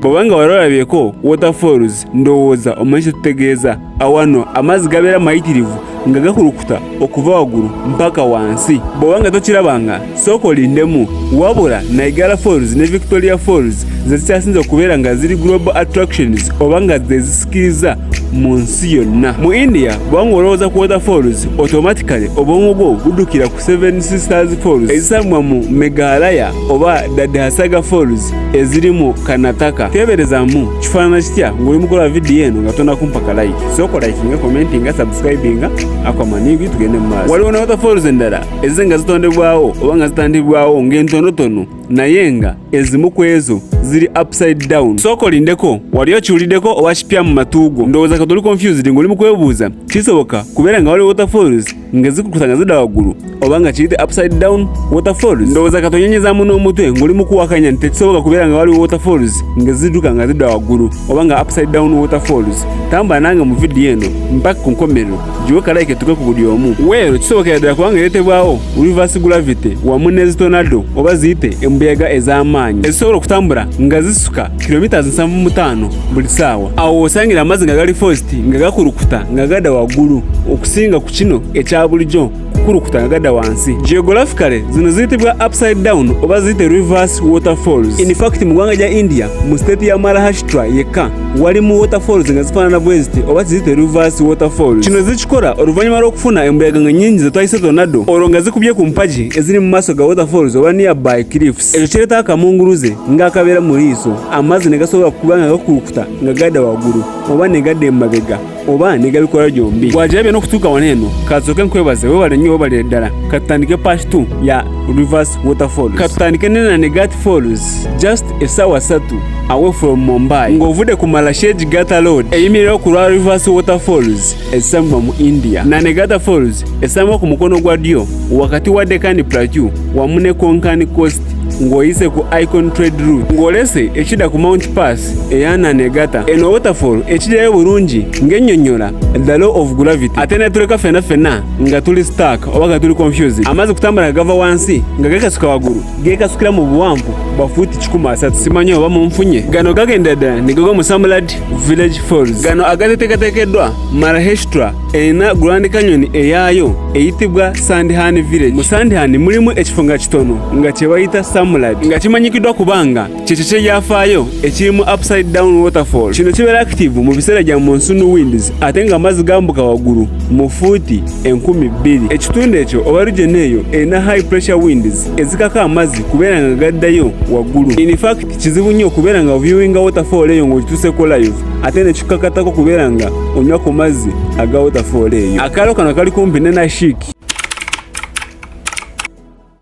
bwanga warabeko waterfalls ndowooza omanyi tutegeeza awano amazzi gabeera mayitirivu nga gakulukuta okuva waggulu mpaka wansi. bwanga tokirabanga sooka olindemu, wabula Niagara Falls ne Victoria Falls zezikyasinze okubeera nga ziri global attractions oba nga zezisikiriza mu nsi yonna. Mu India bwanga olowooza ku waterfalls automatically obwongo bwo buddukira ku Seven Sisters Falls ezisangibwa mu Meghalaya oba Dadhasaga Falls eziri mu Karnataka. Teeberezaamu kifaanana kitya ng'oli mukola vidiyo eno nga tonakumpaka like. Sooka likinga, commentinga, subscribinga akwamanigi tugende mu maaso. Waliwo na waterfalls endala ezize nga zitondebwawo oba nga zitandibwawo ng'entonotono naye nga ezimu ku ezo ziri upside down. Sooka olindeko, wali okiwuliddeko oba kipya mu matuugo. Ndowooza ka toli confused ng'oli mu kwebuuza kisoboka kubeera nga waliwo waterfalls nga zikulukuta nga zidda waggulu oba nga kiyite upside down waterfalls. Ndowooza ka tonyonyezaamu n'omutwe ng'oli mu kuwakanya nti tekisoboka kubeera nga waliwo waterfalls nga zidduka nga zidda waggulu oba nga upside down waterfalls. Tambula nange mu vidiyo eno mpaka ku nkomerero giwe kalaike tuke ku buli omu. Weero kisobokera ddala kubanga ereetebwawo reverse gravity wamu n'ezitonado oba ziyite embuyaga ez'amaanyi ezisobola okutambula nga zisuka kilomita 75 buli ssaawa. Awo osangira amazzi nga gali forced nga gakulukuta nga gadda waggulu okusinga ku kino ekya bulijjo kukulukuta nga gadda wansi. Geographically zino ziyitibwa upside down oba ziyite reverse waterfalls. In fact mu ggwanga lya India mu state ya Maharashtra yekka walimu waterfalls nga zifaanana bweziti oba ziyite reverse waterfalls. Kino zikikola oluvannyuma lw'okufuna embuyaga nga nnyingi ze twayise tornado olwo nga zikubye ku mpagi eziri mu maaso ga waterfalls oba nearby cliffs. Ekyo kireeta akamunguluze ng'akabeera mu liiso, amazzi ne gasobola kuba nga gakulukuta nga gadda waggulu oba ne gadda emabega oba ne gabikola gyombi. Bw'agirabye n'okutuuka wano eno kasooke nkwebaze weewale nnyo weewale ddala. Katutandike part 2 ya reverse waterfalls. Katutandike ne Naneghat Falls just essaawa 3 away from Mumbai ng'ovudde ku Maharashtra Ghat Road eyimirirawo ku lwa reverse waterfalls ezisangibwa mu India. Naneghat Falls esangibwa ku mukono gwa ddyo wakati wa Deccan Plateau wamu ne Konkan Coast ng'oyise ku Icon Trade Route ng'olese ekidda ku Mount Pass eya Naneghat. Eno waterfall ekiddayo bulungi ng'ennyonnyola the law of gravity ate ne tuleka ffenna nga tuli stuck oba nga tuli confused. Amazzi kutambula nga gava wansi nga gekasuka waggulu gekasukira mu buwanvu bwa fuuti 130 simanyi oba munfunye. Gano gagenda ddala ne gagwa mu Samlad Village Falls. Gano agateekateekeddwa Maharashtra erina Grand Canyon eyaayo eyitibwa Sandhan Village. Mu Sandhan mulimu ekifo nga kitono nga kye bayita Samlad nga kimanyikiddwa kubanga kyekyo kyeyafaayo ekirimu upside down waterfall. Kino kibeera active mu biseera gya monsoon winds ate nga amazzi gambuka waggulu mu fuuti 2000. Ekitundu ekyo oba region eyo erina high pressure winds ezikaka amazzi kubeera nga gaddayo waggulu. In fact kizibu nnyo okubeera nga viewinga waterfall eyo ng'ogituuseko live ate ne kikakatako kubeera nga onywa ku mazzi aga waterfall eyo. Akaalo kano kali kumpi ne Nashik.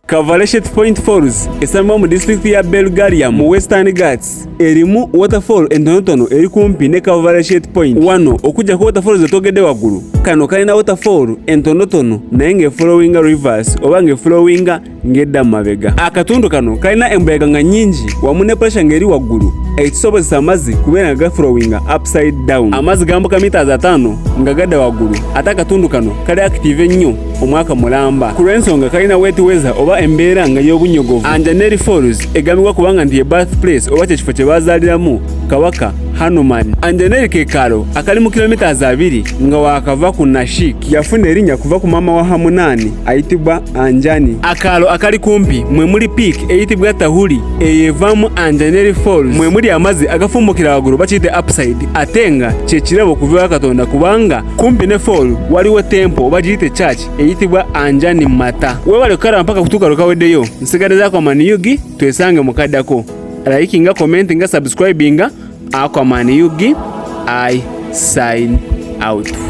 Kavalashet Point Falls esangibwa mu district ya Belgaria mu Western Ghats erimu waterfall entonotono eri kumpi ne Kavalashet Point. Wano okujja ku waterfalls etogedde waggulu kano kalina waterfall entonotono naye ng'eflowinga reverse oba ng'eflowinga ng'edda mu mabega. Akatundu kano kalina embuyaga nga nnyingi wamu ne pressure ng'eri waggulu ekisobozesa amazzi kubeera nga gaflowinga upside down. Amazzi gambuka mita 5 nga gadda waggulu ate akatundu kano kali active ennyo omwaka mulamba ku lw'ensonga kalina wet weather oba embeera nga y'obunyogovu. Anjaneri Falls egambibwa kubanga nti ye birthplace oba kyekifo kye baazaaliramu Kabaka Hanuman. Anjaneri ke kaalo akali mu kilomita 2 nga waakava ku Nashik. Yafuna erinnya kuva ku maama wa Hamunani ayitibwa Anjani. Akaalo akali kumpi mwe muli peak eyitibwa Tahuri eyevaamu Anjaneri Falls mwe muli amazzi agafumbukira waggulu bakiyite upside ate nga kyekirabo kuva Katonda kubanga kumpi ne fall waliwo temple oba giyite church eyitibwa Anjani Mata. Weewale okukalaba mpaka kutuuka lukaweddeyo. Nsigadde Aquaman Yugi twesange mukaddako. Likinga, commentinga, subscribinga. Aquaman Yugi, I sign out.